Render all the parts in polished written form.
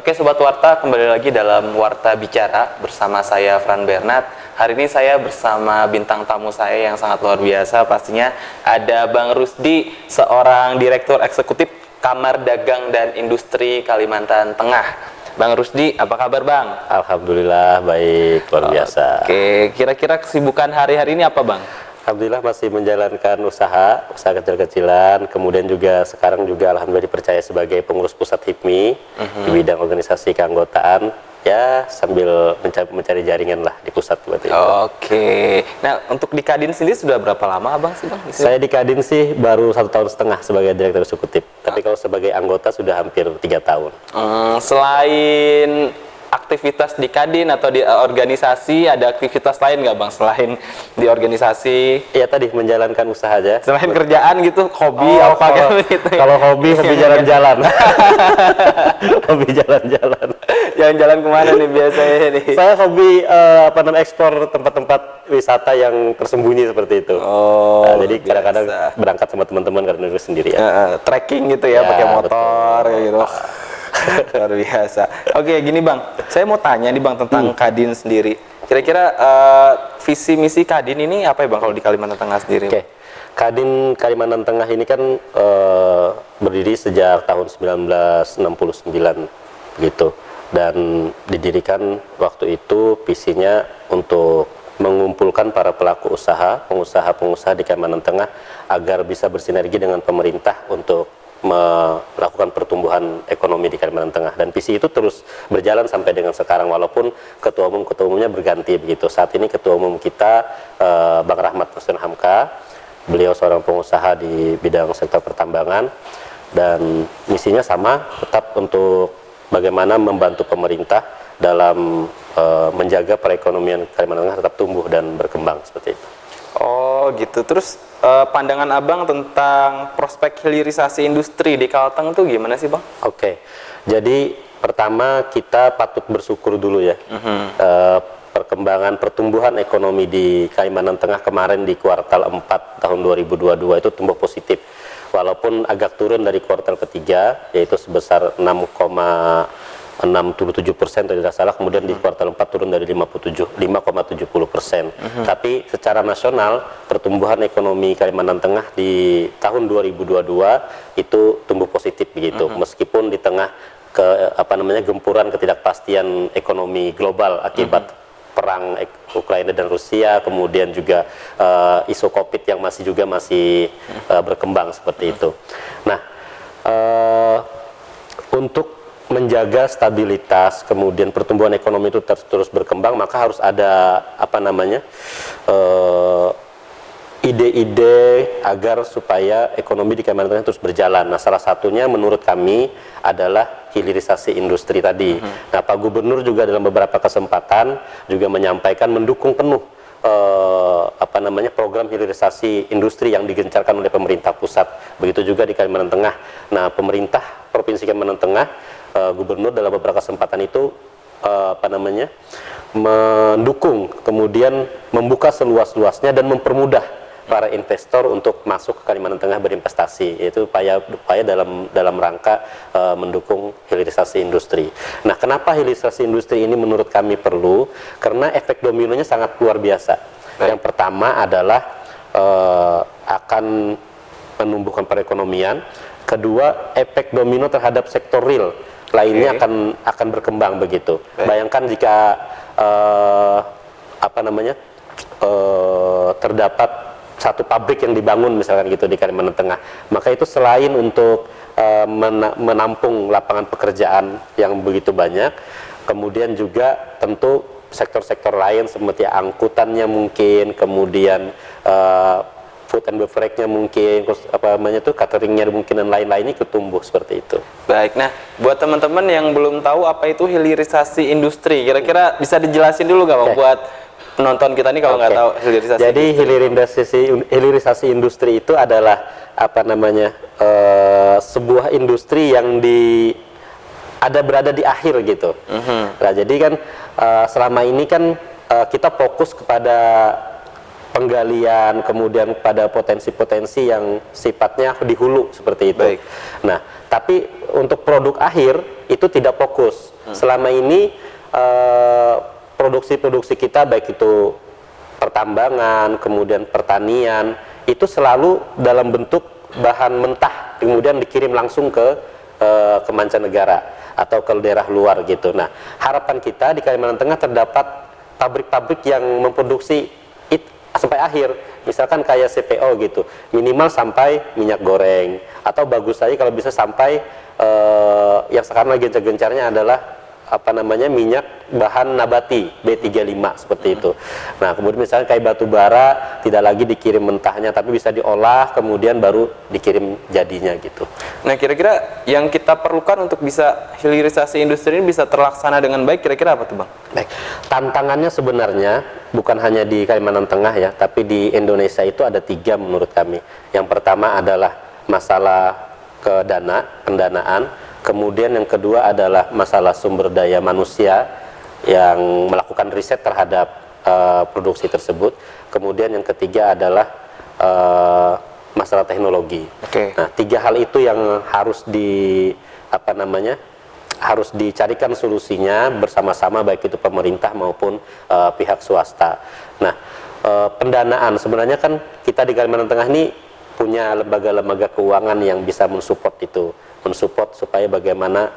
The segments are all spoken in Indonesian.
Oke Sobat Warta, kembali lagi dalam Warta Bicara bersama saya Fran Bernat. Hari ini saya bersama bintang tamu saya yang sangat luar biasa. Pastinya ada Bang Rusdi, seorang Direktur Eksekutif Kamar Dagang dan Industri Kalimantan Tengah. Bang Rusdi, apa kabar Bang? Alhamdulillah baik, luar biasa. Oke, kira-kira kesibukan hari-hari ini apa Bang? Alhamdulillah masih menjalankan usaha kecil-kecilan, kemudian juga sekarang juga alhamdulillah dipercaya sebagai pengurus pusat HIPMI di bidang organisasi keanggotaan, ya sambil mencari jaringan lah di pusat seperti itu. Oke, nah untuk di Kadin sendiri sudah berapa lama Abang sih Bang? Saya di Kadin sih baru 1,5 tahun sebagai direktur eksekutif, tapi kalau sebagai anggota sudah hampir 3 tahun. Selain aktivitas di Kadin atau di organisasi, ada aktivitas lain nggak Bang selain di organisasi? Ya tadi menjalankan usaha aja. Selain kerjaan gitu, hobi apa gitu? Kalau hobi jalan-jalan. Hobi jalan-jalan. Jalan-jalan kemana nih biasanya nih? Saya hobi ekspor tempat-tempat wisata yang tersembunyi seperti itu. Oh, jadi kadang-kadang berangkat sama teman-teman karena dulu sendiri ya. Trekking gitu ya, pakai motor kayak gitu. Luar biasa. Oke, gini Bang, saya mau tanya nih Bang tentang Kadin sendiri. Kira-kira visi misi Kadin ini apa ya Bang kalau di Kalimantan Tengah sendiri? Oke. Kadin Kalimantan Tengah ini kan berdiri sejak tahun 1969 gitu, dan didirikan waktu itu visinya untuk mengumpulkan para pelaku usaha, pengusaha-pengusaha di Kalimantan Tengah agar bisa bersinergi dengan pemerintah untuk melakukan pertumbuhan ekonomi di Kalimantan Tengah, dan visi itu terus berjalan sampai dengan sekarang walaupun ketua umumnya berganti begitu. Saat ini ketua umum kita Bang Rahmat Hussein Hamka, beliau seorang pengusaha di bidang sektor pertambangan, dan misinya sama, tetap untuk bagaimana membantu pemerintah dalam menjaga perekonomian Kalimantan Tengah tetap tumbuh dan berkembang seperti itu. Oh gitu. Terus pandangan Abang tentang prospek hilirisasi industri di Kalteng itu gimana sih Bang? Oke, jadi pertama kita patut bersyukur dulu ya. Perkembangan pertumbuhan ekonomi di Kalimantan Tengah kemarin di kuartal 4 tahun 2022 itu tumbuh positif. Walaupun agak turun dari kuartal ketiga, yaitu sebesar 6,67% tidak salah, kemudian di kuartal 4 turun dari 5,70%. Tapi secara nasional pertumbuhan ekonomi Kalimantan Tengah di tahun 2022 itu tumbuh positif begitu, meskipun di tengah gempuran ketidakpastian ekonomi global akibat perang Ukraina dan Rusia, kemudian juga isu COVID yang masih berkembang seperti itu. Nah, untuk menjaga stabilitas, kemudian pertumbuhan ekonomi itu terus berkembang, maka harus ada ide-ide agar supaya ekonomi di Kalimantan Tengah terus berjalan. Nah, salah satunya menurut kami adalah hilirisasi industri tadi. Nah, Pak Gubernur juga dalam beberapa kesempatan juga menyampaikan mendukung penuh program hilirisasi industri yang digencarkan oleh pemerintah pusat. Begitu juga di Kalimantan Tengah. Nah, pemerintah Provinsi Kalimantan Tengah, Gubernur dalam beberapa kesempatan itu mendukung, kemudian membuka seluas-luasnya dan mempermudah para investor untuk masuk ke Kalimantan Tengah berinvestasi, yaitu upaya dalam rangka mendukung hilirisasi industri. Nah, kenapa hilirisasi industri ini menurut kami perlu? Karena efek dominonya sangat luar biasa. Yang pertama adalah akan menumbuhkan perekonomian. Kedua, efek domino terhadap sektor real lainnya akan berkembang begitu. Bayangkan jika terdapat satu pabrik yang dibangun misalkan gitu di Kalimantan Tengah, maka itu selain untuk menampung lapangan pekerjaan yang begitu banyak, kemudian juga tentu sektor-sektor lain seperti angkutannya mungkin, kemudian food and beverage-nya mungkin, cateringnya mungkin, dan lain-lainnya ikut tumbuh seperti itu. Baik, nah buat teman-teman yang belum tahu apa itu hilirisasi industri, kira-kira bisa dijelasin dulu nggak Bang buat penonton kita nih kalau nggak tahu hilirisasi. Jadi hilirisasi industri itu adalah sebuah industri yang berada di akhir gitu. Nah, jadi kan selama ini kan kita fokus kepada penggalian, kemudian pada potensi-potensi yang sifatnya di hulu seperti itu. Baik. Nah, tapi untuk produk akhir itu tidak fokus. Selama ini produksi-produksi kita baik itu pertambangan, kemudian pertanian, itu selalu dalam bentuk bahan mentah, kemudian dikirim langsung ke mancanegara atau ke daerah luar gitu. Nah, harapan kita di Kalimantan Tengah terdapat pabrik-pabrik yang memproduksi sampai akhir, misalkan kayak CPO gitu, minimal sampai minyak goreng, atau bagus saja kalau bisa sampai yang sekarang lagi gencar-gencarnya adalah minyak bahan nabati B35 seperti itu. Nah, kemudian misalnya kayak batu bara tidak lagi dikirim mentahnya, tapi bisa diolah kemudian baru dikirim jadinya gitu. Nah, kira-kira yang kita perlukan untuk bisa hilirisasi industri ini bisa terlaksana dengan baik, kira-kira apa tuh Bang? Baik, tantangannya sebenarnya bukan hanya di Kalimantan Tengah ya, tapi di Indonesia itu ada 3 menurut kami. Yang pertama adalah masalah pendanaan. Kemudian yang kedua adalah masalah sumber daya manusia yang melakukan riset terhadap produksi tersebut. Kemudian yang ketiga adalah masalah teknologi. Oke. Nah, 3 hal itu yang harus harus dicarikan solusinya bersama-sama, baik itu pemerintah maupun pihak swasta. Nah, pendanaan sebenarnya kan kita di Kalimantan Tengah ini punya lembaga-lembaga keuangan yang bisa mensupport supaya bagaimana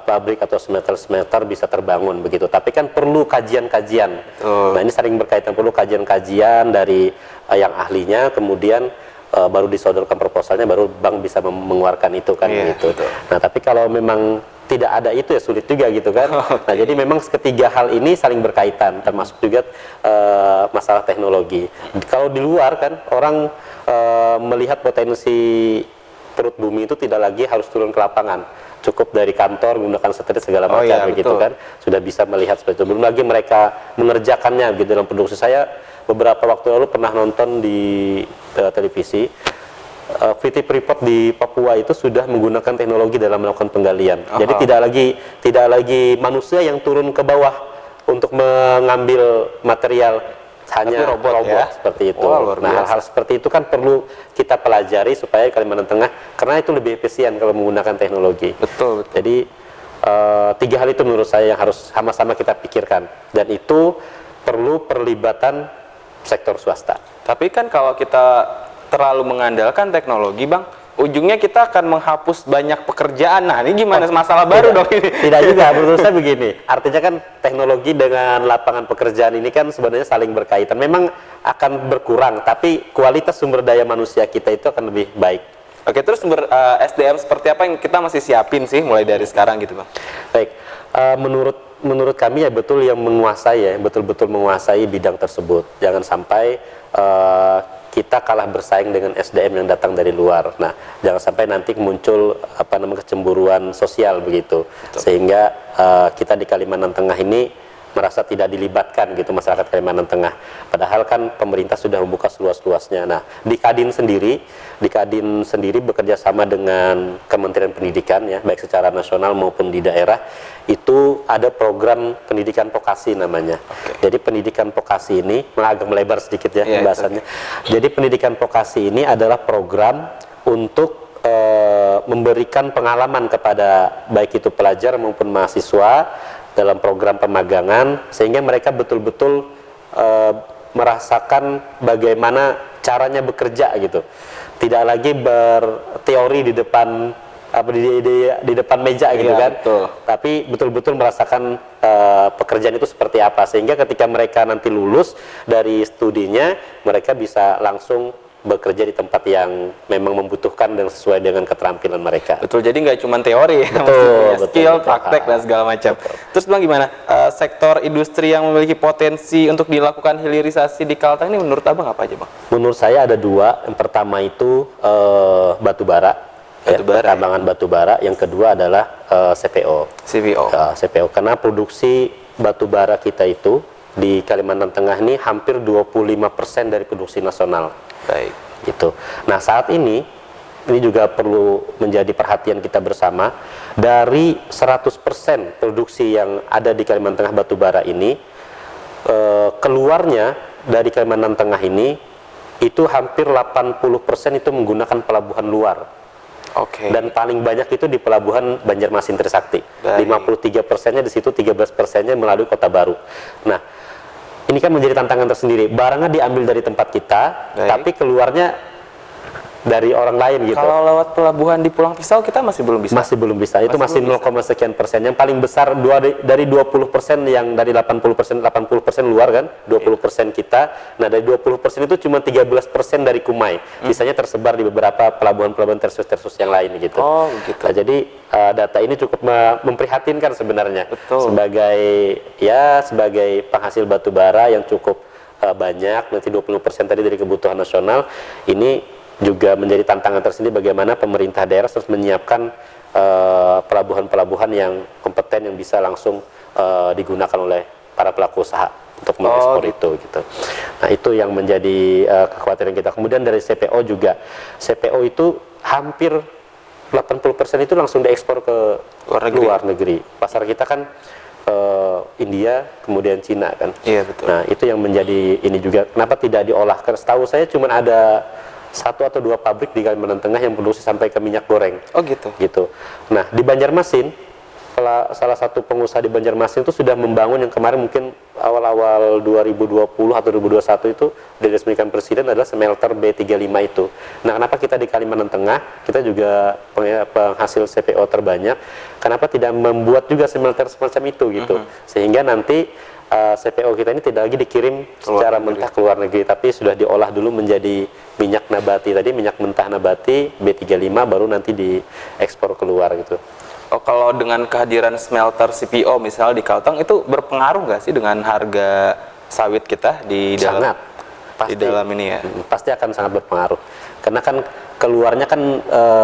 pabrik atau smelter bisa terbangun begitu. Tapi kan perlu kajian-kajian. Nah, ini saling berkaitan, perlu kajian-kajian dari yang ahlinya, kemudian baru disodorkan proposalnya, baru bank bisa mengeluarkan itu kan gitu. Betul. Nah, tapi kalau memang tidak ada itu ya sulit juga gitu kan. Nah, jadi memang ketiga hal ini saling berkaitan, termasuk juga masalah teknologi. Kalau di luar kan orang melihat potensi perut bumi itu tidak lagi harus turun ke lapangan, cukup dari kantor menggunakan satelit segala macam begitu kan, sudah bisa melihat seperti itu. Belum lagi mereka mengerjakannya gitu dalam produksi. Saya beberapa waktu lalu pernah nonton di televisi, PT Freeport di Papua itu sudah menggunakan teknologi dalam melakukan penggalian. Jadi tidak lagi manusia yang turun ke bawah untuk mengambil material, hanya robot ya? Seperti itu. Nah, hal-hal seperti itu kan perlu kita pelajari supaya Kalimantan Tengah, karena itu lebih efisien kalau menggunakan teknologi. Betul. Jadi 3 hal itu menurut saya yang harus sama-sama kita pikirkan, dan itu perlu perlibatan sektor swasta. Tapi kan kalau kita terlalu mengandalkan teknologi Bang, ujungnya kita akan menghapus banyak pekerjaan. Nah, ini gimana, masalah baru dong ini? Tidak juga, menurut saya begini. Artinya kan teknologi dengan lapangan pekerjaan ini kan sebenarnya saling berkaitan. Memang akan berkurang, tapi kualitas sumber daya manusia kita itu akan lebih baik. Oke, terus sumber SDM seperti apa yang kita masih siapin sih mulai dari sekarang gitu Bang? Baik, menurut kami ya betul-betul menguasai bidang tersebut. Jangan sampai kita kalah bersaing dengan SDM yang datang dari luar. Nah, jangan sampai nanti muncul kecemburuan sosial begitu. Betul. Sehingga kita di Kalimantan Tengah ini merasa tidak dilibatkan gitu, masyarakat Kalimantan Tengah. Padahal kan pemerintah sudah membuka seluas-luasnya. Nah, di Kadin sendiri bekerja sama dengan Kementerian Pendidikan ya, baik secara nasional maupun di daerah, itu ada program pendidikan vokasi namanya. Jadi pendidikan vokasi ini agak melebar sedikit ya pembahasannya. Jadi pendidikan vokasi ini adalah program untuk memberikan pengalaman kepada baik itu pelajar maupun mahasiswa dalam program pemagangan, sehingga mereka betul-betul merasakan bagaimana caranya bekerja gitu. Tidak lagi berteori di depan di depan meja gitu kan. Betul. Tapi betul-betul merasakan pekerjaan itu seperti apa, sehingga ketika mereka nanti lulus dari studinya, mereka bisa langsung bekerja di tempat yang memang membutuhkan dan sesuai dengan keterampilan mereka. Betul, jadi nggak cuma teori, betul, skill, praktek dan segala macam. Terus Bang, gimana sektor industri yang memiliki potensi untuk dilakukan hilirisasi di Kalteng ini menurut Abang apa aja Bang? Menurut saya ada 2. Yang pertama itu batu bara, pertambangan batu bara. Yang kedua adalah CPO. Karena produksi batu bara kita itu di Kalimantan Tengah ini hampir 25% dari produksi nasional. Baik. Gitu. Nah, saat ini juga perlu menjadi perhatian kita bersama. Dari 100% produksi yang ada di Kalimantan Tengah batu bara ini, keluarnya dari Kalimantan Tengah ini itu hampir 80% itu menggunakan pelabuhan luar. Oke. Dan paling banyak itu di pelabuhan Banjarmasin Trisakti. Baik. 53%-nya di situ, 13%-nya melalui Kota Baru. Nah, ini kan menjadi tantangan tersendiri. Barangnya diambil dari tempat kita, Baik. tapi keluarnya dari orang lain gitu. Kalau lewat pelabuhan di Pulang Pisau kita masih belum bisa. Masih belum bisa. Itu masih belum 0, sekian persen. Yang paling besar dari 20% yang dari 80% luar kan, 20% kita. Nah, dari 20% itu cuma 13% dari Kumai. Sisanya tersebar di beberapa pelabuhan-pelabuhan tersus yang lain gitu. Oh, begitu. Nah, jadi data ini cukup memprihatinkan sebenarnya. Betul. Sebagai penghasil batu bara yang cukup banyak, nanti 20% tadi dari kebutuhan nasional, ini juga menjadi tantangan tersendiri bagaimana pemerintah daerah harus menyiapkan pelabuhan-pelabuhan yang kompeten yang bisa langsung digunakan oleh para pelaku usaha untuk mengekspor itu gitu. Nah, itu yang menjadi kekhawatiran kita. Kemudian dari CPO juga. CPO itu hampir 80% itu langsung diekspor ke luar negeri. Pasar kita kan India, kemudian Cina kan. Iya, betul. Nah, itu yang menjadi ini juga. Kenapa tidak diolah? Setahu saya cuma ada 1 atau 2 pabrik di Kalimantan Tengah yang produksi sampai ke minyak goreng. Oh, gitu. Gitu. Nah, di Banjarmasin, salah satu pengusaha di Banjarmasin itu sudah membangun yang kemarin mungkin awal-awal 2020 atau 2021 itu diresmikan Presiden adalah smelter B35 itu. Nah, kenapa kita di Kalimantan Tengah, kita juga penghasil CPO terbanyak, kenapa tidak membuat juga smelter semacam itu gitu. Sehingga nanti CPO kita ini tidak lagi dikirim secara mentah ke luar negeri, tapi sudah diolah dulu menjadi minyak nabati tadi, minyak mentah nabati B35 baru nanti diekspor keluar gitu. Oh, kalau dengan kehadiran smelter CPO misalnya di Kalteng itu berpengaruh nggak sih dengan harga sawit kita di dalam Pasti, di dalam ini ya? Pasti akan sangat berpengaruh. Karena kan keluarnya kan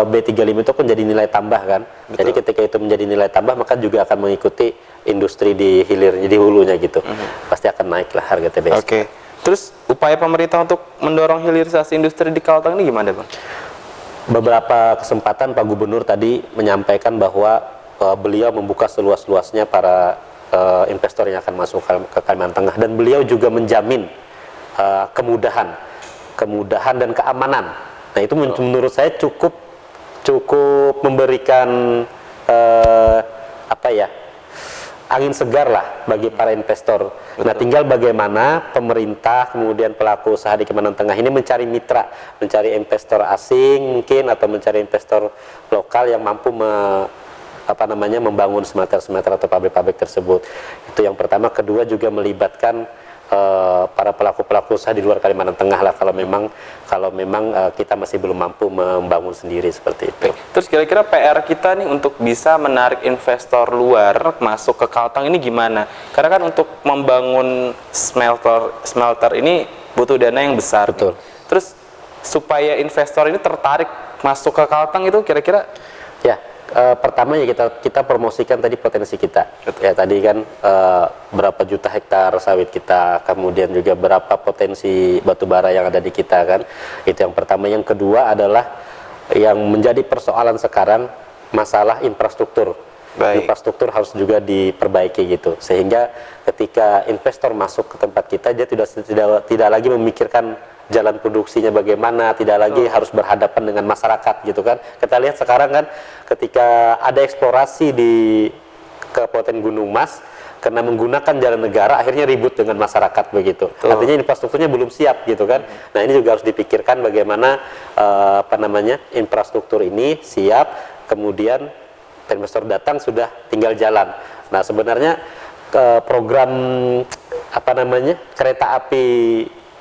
B35 itu kan jadi nilai tambah kan. Betul. Jadi ketika itu menjadi nilai tambah maka juga akan mengikuti industri di hilirnya, di hulunya gitu. Pasti akan naik lah harga TBS. Oke. Terus upaya pemerintah untuk mendorong hilirisasi industri di Kalteng ini gimana, Bang? Beberapa kesempatan Pak Gubernur tadi menyampaikan bahwa beliau membuka seluas-luasnya para investor yang akan masuk ke Kalimantan Tengah, dan beliau juga menjamin kemudahan dan keamanan. Nah, itu menurut saya cukup memberikan angin segar lah bagi para investor. Betul. Nah, tinggal bagaimana pemerintah kemudian pelaku usaha di Kalimantan Tengah ini mencari mitra, mencari investor asing mungkin atau mencari investor lokal yang mampu membangun smelter atau pabrik-pabrik tersebut. Itu yang pertama. Kedua juga melibatkan para pelaku-pelaku usaha di luar Kalimantan Tengah lah kalau memang kita masih belum mampu membangun sendiri seperti itu. Terus kira-kira PR kita nih untuk bisa menarik investor luar masuk ke Kalteng ini gimana? Karena kan untuk membangun smelter ini butuh dana yang besar. Betul. Terus supaya investor ini tertarik masuk ke Kalteng itu kira-kira ya, pertama ya kita promosikan tadi potensi kita. Betul. Ya tadi kan berapa juta hektar sawit kita, kemudian juga berapa potensi batu bara yang ada di kita kan. Itu yang pertama. Yang kedua adalah yang menjadi persoalan sekarang masalah infrastruktur. Baik. Infrastruktur harus juga diperbaiki gitu, sehingga ketika investor masuk ke tempat kita dia tidak lagi memikirkan jalan produksinya bagaimana, tidak lagi harus berhadapan dengan masyarakat gitu kan. Kita lihat sekarang kan ketika ada eksplorasi di Kabupaten Gunung Mas karena menggunakan jalan negara akhirnya ribut dengan masyarakat begitu. Artinya infrastrukturnya belum siap gitu kan. Nah, ini juga harus dipikirkan bagaimana infrastruktur ini siap, kemudian investor datang sudah tinggal jalan. Nah, sebenarnya program kereta api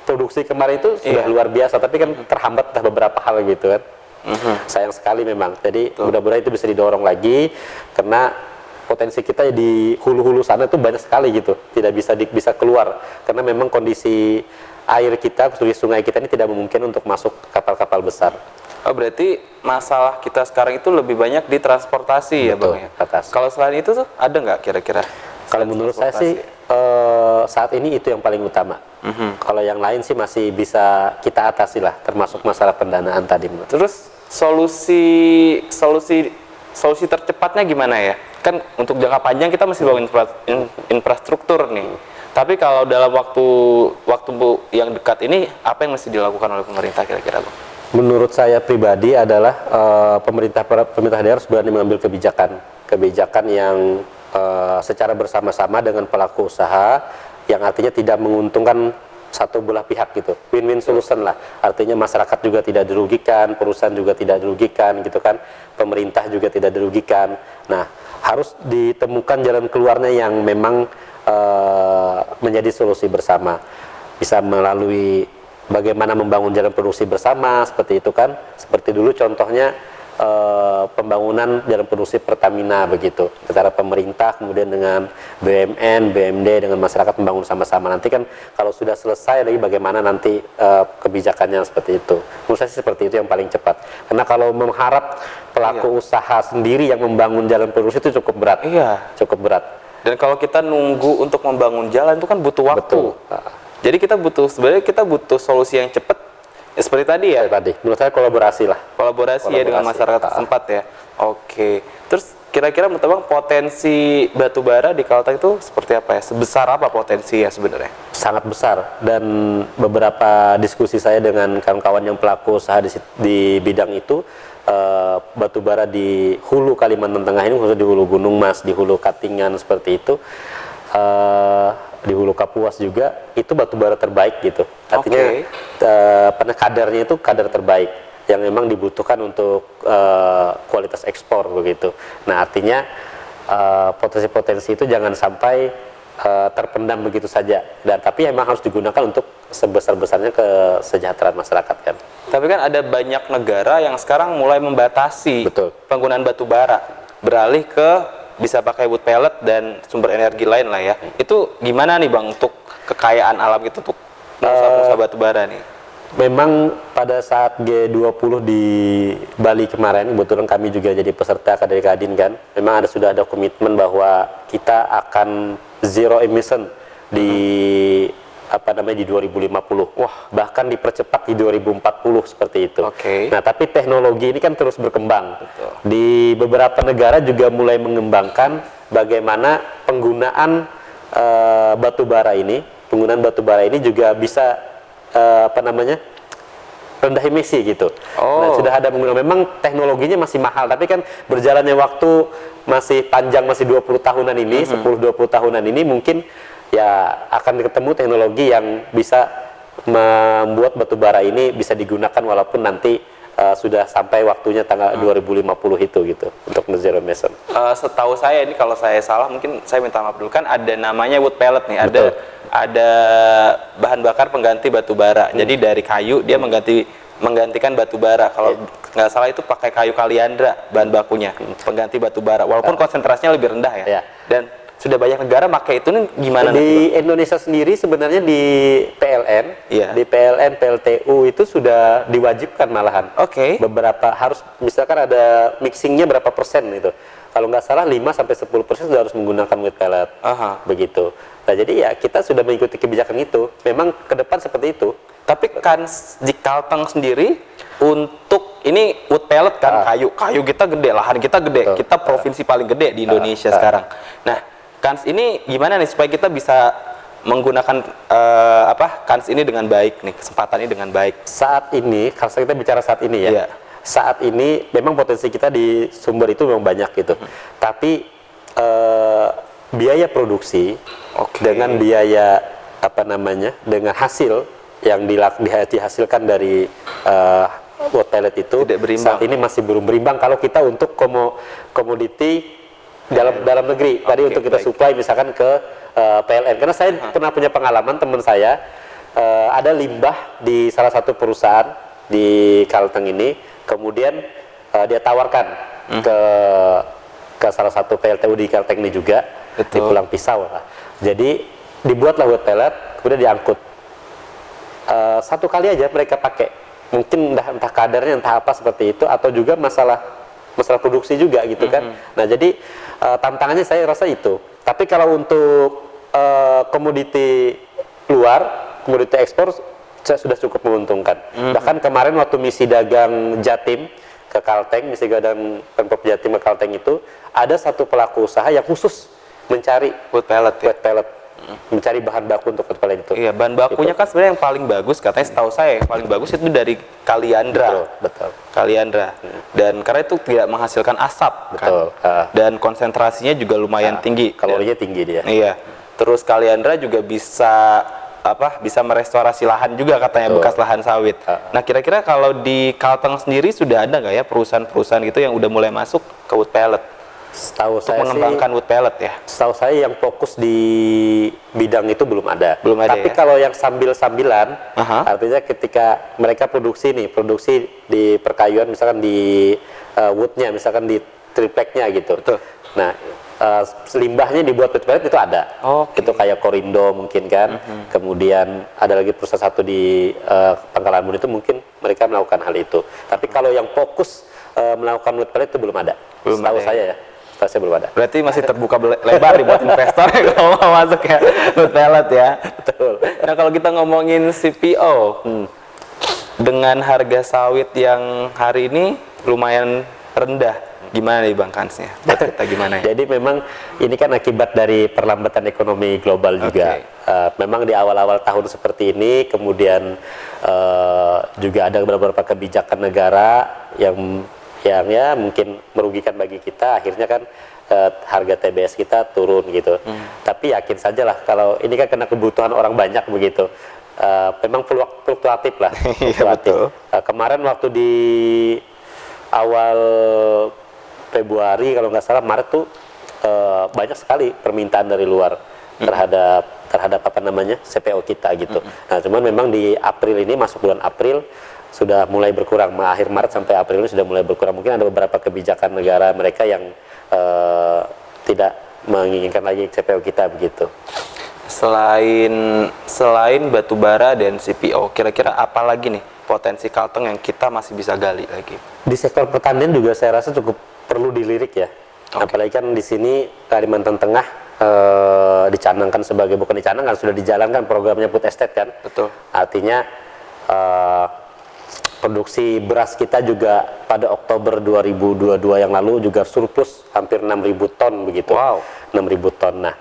produksi kemarin itu sudah luar biasa, tapi kan terhambat beberapa hal gitu kan. Sayang sekali memang. Jadi mudah-mudahan itu bisa didorong lagi karena potensi kita di hulu-hulu sana itu banyak sekali gitu, tidak bisa keluar karena memang kondisi air kita, sungai kita ini tidak memungkinkan untuk masuk kapal-kapal besar. Oh, berarti masalah kita sekarang itu lebih banyak di transportasi. Betul, ya, Bang ya? Kalau selain itu tuh ada nggak kira-kira? Kalau menurut saya sih saat ini itu yang paling utama. Kalau yang lain sih masih bisa kita atasi lah, termasuk masalah pendanaan tadi. Terus solusi tercepatnya gimana ya? Kan untuk jangka panjang kita masih bangun infrastruktur nih. Tapi kalau dalam waktu yang dekat ini, apa yang mesti dilakukan oleh pemerintah kira-kira, Bang? Menurut saya pribadi adalah pemerintah daerah harus berani mengambil kebijakan yang secara bersama-sama dengan pelaku usaha, yang artinya tidak menguntungkan satu belah pihak gitu, win-win solution lah. Artinya masyarakat juga tidak dirugikan, perusahaan juga tidak dirugikan gitu kan, pemerintah juga tidak dirugikan. Nah, harus ditemukan jalan keluarnya yang memang menjadi solusi bersama. Bisa melalui bagaimana membangun jalan produksi bersama, seperti itu kan. Seperti dulu contohnya pembangunan jalan produksi Pertamina begitu, antara pemerintah kemudian dengan BUMN, BUMD dengan masyarakat membangun sama-sama. Nanti kan kalau sudah selesai lagi bagaimana nanti kebijakannya seperti itu. Menurut saya seperti itu yang paling cepat. Karena kalau mengharap pelaku usaha sendiri yang membangun jalan produksi itu cukup berat. Cukup berat. Dan kalau kita nunggu untuk membangun jalan itu kan butuh waktu. Betul. Jadi sebenarnya kita butuh solusi yang cepat. Ya, seperti tadi ya. Menurut saya kolaborasi lah. Kolaborasi ya dengan masyarakat setempat ya. Oke. Terus kira-kira menurut Bang potensi batu bara di Kalteng itu seperti apa ya? Sebesar apa potensinya sebenarnya? Sangat besar. Dan beberapa diskusi saya dengan kawan-kawan yang pelaku usaha di bidang itu, batu bara di hulu Kalimantan Tengah ini, khususnya di hulu Gunung Mas, di hulu Katingan seperti itu, di hulu Kapuas juga, itu batu bara terbaik gitu. Artinya kadarnya itu kadar terbaik yang memang dibutuhkan untuk kualitas ekspor begitu. Nah, artinya potensi-potensi itu jangan sampai terpendam begitu saja. Dan tapi memang harus digunakan untuk sebesar-besarnya kesejahteraan masyarakat kan. Tapi kan ada banyak negara yang sekarang mulai membatasi penggunaan batu bara, beralih ke bisa pakai wood pellet dan sumber energi lain lah ya. Itu gimana nih Bang untuk kekayaan alam gitu untuk pengusaha batu bara nih? Memang pada saat G20 di Bali kemarin, kebetulan kami juga jadi peserta KDI Kadin kan, memang sudah ada komitmen bahwa kita akan zero emission di di 2050. Wah, bahkan dipercepat di 2040 seperti itu. Nah, tapi teknologi ini kan terus berkembang. Di beberapa negara juga mulai mengembangkan bagaimana penggunaan batu bara ini juga bisa rendah emisi gitu. Nah, sudah ada menggunakan, memang teknologinya masih mahal, tapi kan berjalannya waktu masih panjang, masih 20 tahunan ini, 10-20 tahunan ini mungkin ya akan ketemu teknologi yang bisa membuat batu bara ini bisa digunakan walaupun nanti sudah sampai waktunya tanggal 2050 itu gitu untuk zero emission. Setahu saya ini, kalau saya salah mungkin saya minta maaf dulu, kan ada namanya wood pellet nih. Ada bahan bakar pengganti batu bara. Jadi dari kayu dia menggantikan batu bara. Kalau nggak salah itu pakai kayu kaliandra bahan bakunya, pengganti batu bara. Walaupun konsentrasinya lebih rendah ya. Dan sudah banyak negara pakai itu nih, gimana di Indonesia sendiri sebenarnya di PLN, di PLN PLTU itu sudah diwajibkan malahan. Beberapa harus, misalkan ada mixingnya berapa persen itu. Kalau nggak salah 5-10% sudah harus menggunakan wood pellet. Begitu. Nah, jadi ya kita sudah mengikuti kebijakan itu. Memang ke depan seperti itu. Tapi kan di Kalteng sendiri untuk ini wood pellet kan, kayu kita gede, lahan kita gede, kita provinsi paling gede di Indonesia sekarang. Nah, kans ini gimana nih supaya kita bisa menggunakan kans ini dengan baik nih, kesempatan ini dengan baik? Saat ini, kalau kita bicara saat ini ya, saat ini memang potensi kita di sumber itu memang banyak gitu. Tapi biaya produksi dengan biaya dengan hasil yang dihasilkan dari wood pellet itu saat ini masih belum berimbang kalau kita untuk komoditi dalam negeri. Tadi untuk kita supply misalkan ke PLN. Karena saya pernah punya pengalaman, teman saya ada limbah di salah satu perusahaan di Kalteng ini, kemudian dia tawarkan ke salah satu PLTU di Kalteng ini juga, di Pulang Pisau lah. Jadi dibuatlah wood pellet, kemudian diangkut. Satu kali aja mereka pakai, mungkin entah kadarnya entah apa seperti itu, atau juga masalah produksi juga gitu kan. Nah, jadi tantangannya saya rasa itu. Tapi kalau untuk komoditi luar, komoditi ekspor sudah cukup menguntungkan. Bahkan kemarin waktu misi dagang Jatim ke Kalteng, misi dagang Pemprov Jatim ke Kalteng itu, ada satu pelaku usaha yang khusus mencari wood pellet. mencari bahan baku untuk wood pellet itu. Iya, bahan bakunya kan sebenarnya yang paling bagus, katanya setahu saya yang paling bagus itu dari kaliandra. Betul. Kaliandra. Dan karena itu tidak menghasilkan asap Betul. kan. Dan konsentrasinya juga lumayan tinggi. Kalorinya tinggi dia. Iya. Terus kaliandra juga bisa bisa merestorasi lahan juga katanya, bekas lahan sawit. Nah, kira-kira kalau di Kalteng sendiri sudah ada nggak ya perusahaan-perusahaan gitu yang udah mulai masuk ke wood pellet? Setahu Untuk saya mengembangkan wood pellet ya? Setahu saya yang fokus di bidang itu belum ada. Belum ada. Tapi ya? kalau yang sambil-sambilan, artinya ketika mereka produksi di perkayuan, misalkan di woodnya, misalkan di tripleknya gitu. Betul. Nah, limbahnya dibuat wood pellet itu ada. Itu kayak Korindo mungkin kan. Kemudian ada lagi perusahaan satu di Pangkalan Bun itu mungkin mereka melakukan hal itu. Tapi kalau yang fokus melakukan wood pellet itu belum ada. Setahu saya ya. Saya belum ada. Berarti masih terbuka lebar nih buat investor yang mau masuk ya wood pellet ya. Betul. Nah, kalau kita ngomongin CPO dengan harga sawit yang hari ini lumayan rendah, gimana nih Bang kansnya? Buat kita gimana ya? Jadi memang ini kan akibat dari perlambatan ekonomi global juga. Memang di awal-awal tahun seperti ini, kemudian juga ada beberapa kebijakan negara yang ya mungkin merugikan bagi kita, akhirnya kan harga TBS kita turun gitu. Tapi yakin saja lah kalau ini kan kena kebutuhan orang banyak begitu. Memang fluktuatif lah. Fluktuatif. Kemarin waktu di awal Februari kalau nggak salah, Maret tuh banyak sekali permintaan dari luar terhadap apa namanya CPO kita gitu. Nah, cuman memang di April ini, masuk bulan April sudah mulai berkurang, akhir Maret sampai April ini sudah mulai berkurang. Mungkin ada beberapa kebijakan negara mereka yang tidak menginginkan lagi CPO kita begitu. Selain batu bara dan CPO, kira-kira apa lagi nih potensi Kalteng yang kita masih bisa gali lagi? Di sektor pertanian juga saya rasa cukup perlu dilirik ya. Apalagi kan di sini Kalimantan Tengah dicanangkan bukan dicanangkan, sudah dijalankan programnya food estate kan. Betul. Artinya produksi beras kita juga pada Oktober 2022 yang lalu juga surplus hampir 6.000 ton begitu. Wow. 6.000 ton. Nah,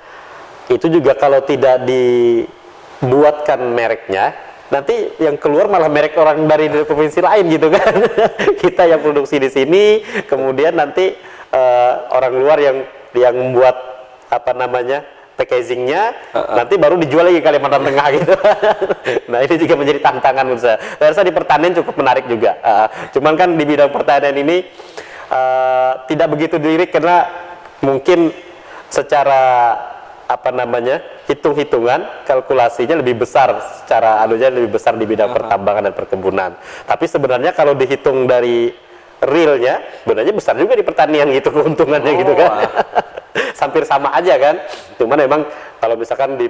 itu juga kalau tidak dibuatkan mereknya, nanti yang keluar malah merek orang dari provinsi lain gitu kan. Kita yang produksi di sini, kemudian nanti orang luar yang membuat apa namanya packagingnya, nanti baru dijual lagi Kalimantan Tengah gitu. Nah, ini juga menjadi tantangan menurut saya. Saya rasa di pertanian cukup menarik juga. Cuman kan di bidang pertanian ini tidak begitu dilirik karena mungkin secara apa namanya hitung-hitungan kalkulasinya lebih besar, secara anunya lebih besar di bidang pertambangan dan perkebunan. Tapi sebenarnya kalau dihitung dari realnya, sebenarnya besar juga di pertanian gitu keuntungannya gitu kan. Hampir sama aja kan. Cuman memang kalau misalkan di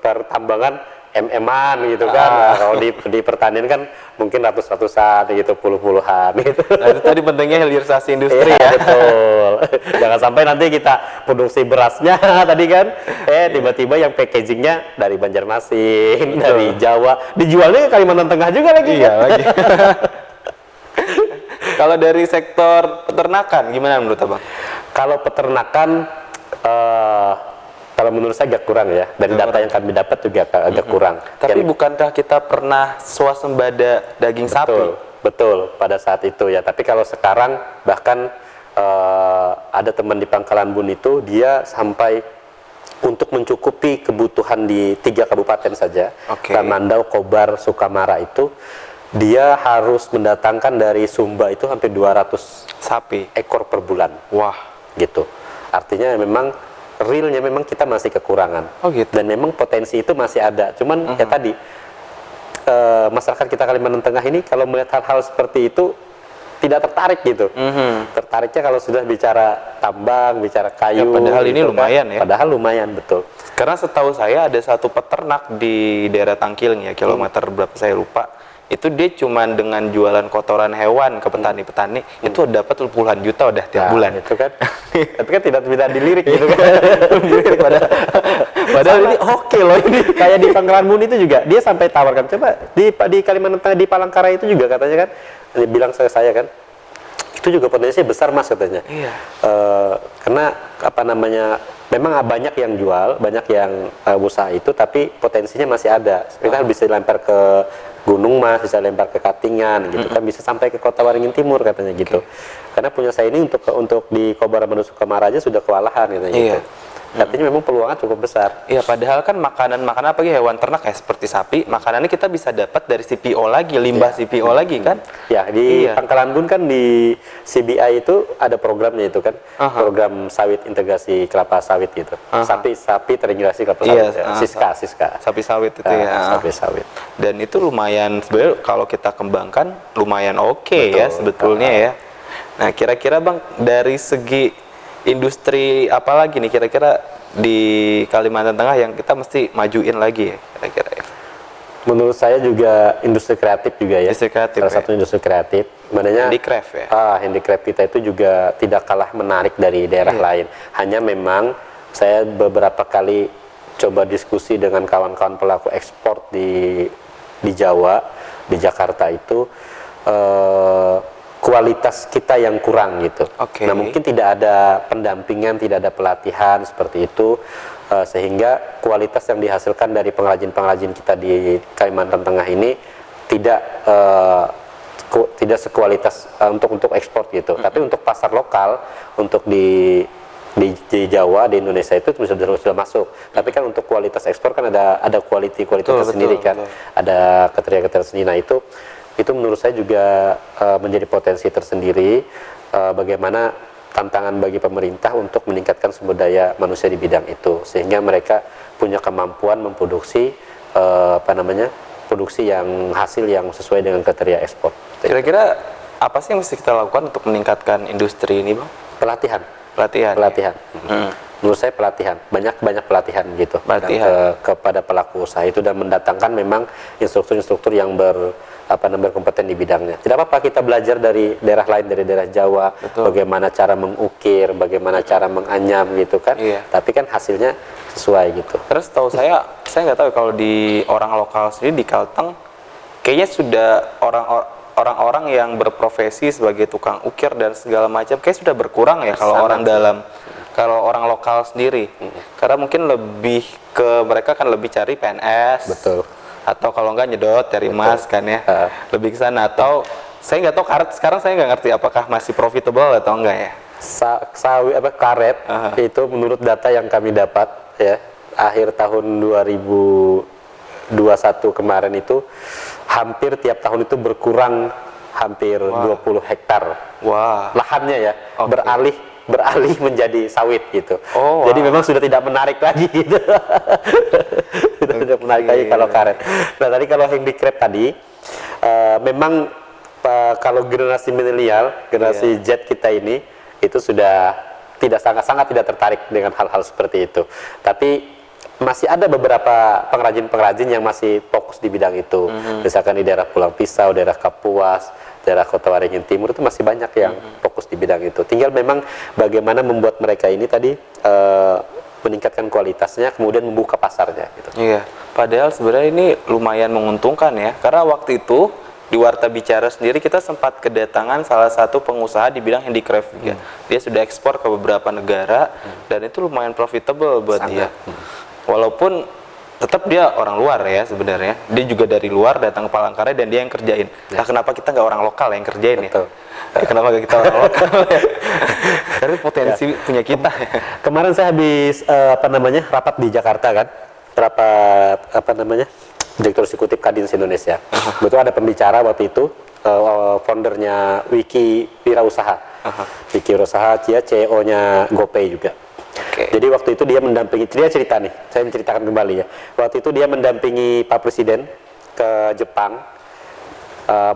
pertambangan MM-an gitu kan. Nah, kalau di pertanian kan mungkin ratus-ratusan gitu, puluh-puluhan gitu. Nah, itu tadi pentingnya hilirisasi industri ya. ya. Betul. Jangan sampai nanti kita produksi berasnya tadi kan, tiba-tiba yang packagingnya dari Banjarmasin, dari Jawa, dijualnya ke Kalimantan Tengah juga lagi. Iya lagi. Kalau dari sektor peternakan gimana menurut Abang? Kalau peternakan kalau menurut saya agak kurang ya. Dari data yang kami dapat juga agak kurang. Tapi bukankah kita pernah swasembada daging sapi? Betul, pada saat itu ya. Tapi kalau sekarang bahkan ada teman di Pangkalan Bun itu, dia sampai untuk mencukupi kebutuhan di 3 kabupaten saja, Kamandau, Kobar, Sukamara itu, dia harus mendatangkan dari Sumba itu hampir 200 sapi ekor per bulan. Wah, gitu. Artinya memang realnya memang kita masih kekurangan. Oh gitu. Dan memang potensi itu masih ada. Cuman ya tadi masyarakat kita Kalimantan Tengah ini kalau melihat hal-hal seperti itu tidak tertarik gitu. Tertariknya kalau sudah bicara tambang, bicara kayu. Ya, padahal gitu ini lumayan kan. Ya. Padahal lumayan, betul. Karena setahu saya ada satu peternak di daerah Tangkilnya, kilometer berapa saya lupa. Itu dia cuman dengan jualan kotoran hewan ke petani-petani itu dapat puluhan juta udah tiap bulan. Itu kan. Tapi kan tidak dilirik gitu kan. Padahal ini oke loh ini. Kayak di Pangkalan Bun itu juga dia sampai tawarkan, coba di Kalimantan Tengah, di Palangkaraya itu juga katanya kan, dia bilang saya kan, itu juga potensi besar Mas katanya. Iya. Karena apa namanya, memang banyak yang jual, banyak yang usaha itu, tapi potensinya masih ada. Kita bisa lempar ke Gunung Mas, bisa lempar ke Katingan gitu kan, bisa sampai ke Kota Waringin Timur katanya gitu. Karena punya saya ini untuk di Kobar Manu Sukamaran aja sudah kewalahan katanya gitu. Artinya memang peluangnya cukup besar. Iya, padahal kan makanan-makanan apalagi hewan ternak ya seperti sapi, makanannya kita bisa dapat dari CPO lagi, limbah CPO lagi kan? Ya, di Pangkalan Bun kan di CBI itu ada programnya itu kan, program sawit integrasi kelapa sawit gitu. Sapi terintegrasi kelapa sawit. Siska. Sapi sawit itu ya. Sapi sawit. Dan itu lumayan sebenarnya kalau kita kembangkan lumayan oke ya sebetulnya ya. Nah, kira-kira Bang dari segi industri apa lagi nih kira-kira di Kalimantan Tengah yang kita mesti majuin lagi ya kira-kira ya? Menurut saya juga industri kreatif juga ya. Industri kreatif. Salah satu industri kreatif. Mananya handicraft ya. Handicraft kita itu juga tidak kalah menarik dari daerah lain. Hanya memang saya beberapa kali coba diskusi dengan kawan-kawan pelaku ekspor di Jawa, di Jakarta itu kualitas kita yang kurang gitu. Nah, mungkin tidak ada pendampingan, tidak ada pelatihan seperti itu, sehingga kualitas yang dihasilkan dari pengrajin-pengrajin kita di Kalimantan Tengah ini tidak sekualitas untuk ekspor gitu. Tapi untuk pasar lokal, untuk di Jawa, di Indonesia itu sudah masuk. Tapi kan untuk kualitas ekspor kan ada kualitasnya sendiri kan. Ada kriteria-kriteria sendiri. Nah, itu menurut saya juga menjadi potensi tersendiri, bagaimana tantangan bagi pemerintah untuk meningkatkan sumber daya manusia di bidang itu, sehingga mereka punya kemampuan memproduksi produksi yang hasil yang sesuai dengan kriteria ekspor. Kira-kira apa sih yang mesti kita lakukan untuk meningkatkan industri ini, Bang? Pelatihan. Ya? Menurut saya pelatihan, banyak pelatihan gitu kepada pelaku usaha itu, dan mendatangkan memang instruktur-instruktur yang berkompeten di bidangnya. Tidak apa-apa kita belajar dari daerah lain, dari daerah Jawa, bagaimana cara mengukir, bagaimana cara menganyam gitu kan. Tapi kan hasilnya sesuai gitu. Terus tahu saya nggak tahu kalau di orang lokal sendiri di Kalteng kayaknya sudah orang-orang yang berprofesi sebagai tukang ukir dan segala macam kayak sudah berkurang ya kalau orang lokal sendiri. Karena mungkin lebih ke mereka kan lebih cari PNS. Betul. Atau kalau enggak nyedot cari emas kan ya. Lebih ke sana, atau saya nggak tahu karet sekarang, saya nggak ngerti apakah masih profitable atau enggak ya. Karet itu menurut data yang kami dapat ya, akhir tahun 2021 kemarin itu hampir tiap tahun itu berkurang hampir 20 hektar lahannya ya, beralih menjadi sawit gitu. Jadi memang sudah tidak menarik lagi gitu. Sudah tidak menarik lagi kalau karet. Nah, tadi kalau handicraft tadi memang kalau generasi milenial, generasi Z kita ini itu sudah sangat tidak tertarik dengan hal-hal seperti itu. Tapi masih ada beberapa pengrajin-pengrajin yang masih fokus di bidang itu. Misalkan di daerah Pulang Pisau, daerah Kapuas, daerah Kota Waringin Timur itu masih banyak yang fokus di bidang itu. Tinggal memang bagaimana membuat mereka ini tadi meningkatkan kualitasnya, kemudian membuka pasarnya gitu. Iya, padahal sebenarnya ini lumayan menguntungkan ya, karena waktu itu di Warta Bicara sendiri kita sempat kedatangan salah satu pengusaha di bidang handicraft juga. Dia sudah ekspor ke beberapa negara dan itu lumayan profitable buat dia. Walaupun tetap dia orang luar ya sebenarnya. Dia juga dari luar datang ke Palangkaraya dan dia yang kerjain. Nah, kenapa kita nggak orang lokal yang kerjain ya? Kenapa kita orang lokal ya? Karena potensi punya kita. Kemarin saya habis rapat di Jakarta kan. Direktur Eksekutif Kadin Indonesia. Betul ada pembicara waktu itu, foundernya Wiki Wirausaha. Wiki Wirausaha, dia CEO-nya GoPay juga. Jadi waktu itu dia mendampingi, dia cerita nih, saya menceritakan kembali ya. Waktu itu dia mendampingi Pak Presiden ke Jepang,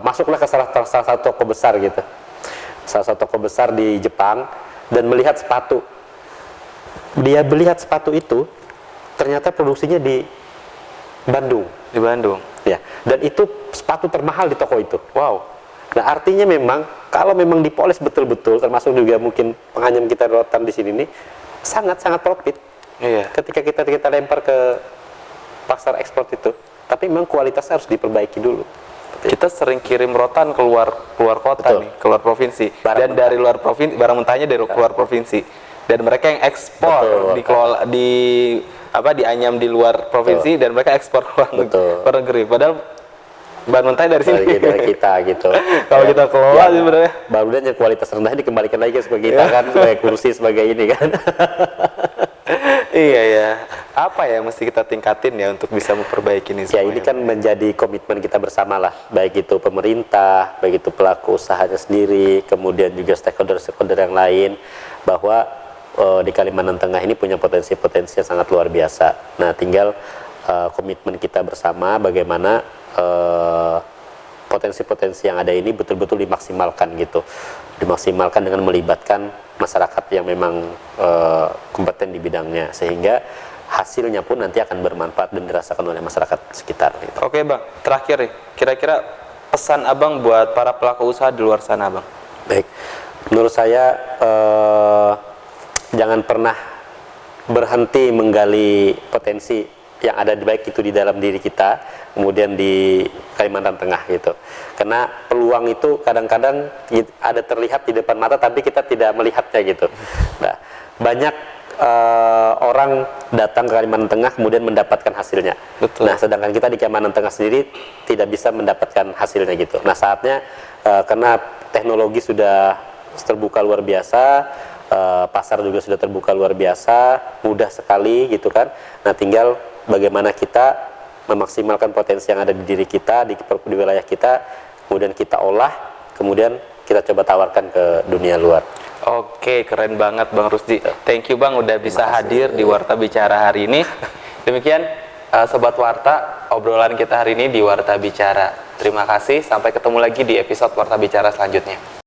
masuklah ke salah satu toko besar gitu. Salah satu toko besar di Jepang dan melihat sepatu. Dia melihat sepatu itu, ternyata produksinya di Bandung. Di Bandung. Ya, dan itu sepatu termahal di toko itu. Wow. Nah, artinya memang kalau memang dipoles betul-betul, termasuk juga mungkin penganyam kita rotan di sini nih, sangat-sangat profit. Iya. Ketika kita lempar ke pasar ekspor itu, tapi memang kualitasnya harus diperbaiki dulu. Kita sering kirim rotan keluar kota Betul. nih, keluar provinsi. Barang Dan dari luar provinsi, barang mentahnya dari keluar provinsi. Dan mereka yang ekspor Betul. dikelola dianyam di luar provinsi dan mereka ekspor ke Betul. luar negeri. Padahal bahan mentahnya dari sini. dari kita gitu. Kalau kita kelola sih sebenarnya. Barusan yang kualitas rendah dikembalikan lagi sebagai kita kan, sebagai kursi, sebagai ini kan. Iya ya. Apa yang mesti kita tingkatin ya untuk bisa memperbaiki ini Ya semuanya? ini kan menjadi komitmen kita bersama lah, baik itu pemerintah, baik itu pelaku usahanya sendiri, kemudian juga stakeholder-stakeholder yang lain, bahwa di Kalimantan Tengah ini punya potensi-potensi yang sangat luar biasa. Nah tinggal komitmen kita bersama bagaimana potensi-potensi yang ada ini betul-betul dimaksimalkan gitu, dimaksimalkan dengan melibatkan masyarakat yang memang kompeten di bidangnya, sehingga hasilnya pun nanti akan bermanfaat dan dirasakan oleh masyarakat sekitar gitu. Oke bang, terakhir nih, kira-kira pesan abang buat para pelaku usaha di luar sana bang? Baik, menurut saya jangan pernah berhenti menggali potensi yang ada baik itu di dalam diri kita, kemudian di Kalimantan Tengah gitu. Karena peluang itu kadang-kadang ada terlihat di depan mata, tapi kita tidak melihatnya gitu. Nah, banyak orang datang ke Kalimantan Tengah kemudian mendapatkan hasilnya. Betul. Nah, sedangkan kita di Kalimantan Tengah sendiri tidak bisa mendapatkan hasilnya gitu. Nah, saatnya karena teknologi sudah terbuka luar biasa, pasar juga sudah terbuka luar biasa, mudah sekali gitu kan. Nah, tinggal bagaimana kita memaksimalkan potensi yang ada di diri kita, di wilayah kita, kemudian kita olah, kemudian kita coba tawarkan ke dunia luar. Oke, keren banget Bang Rusdi. Thank you Bang udah bisa hadir di Warta Bicara hari ini. Demikian Sobat Warta, obrolan kita hari ini di Warta Bicara. Terima kasih, sampai ketemu lagi di episode Warta Bicara selanjutnya.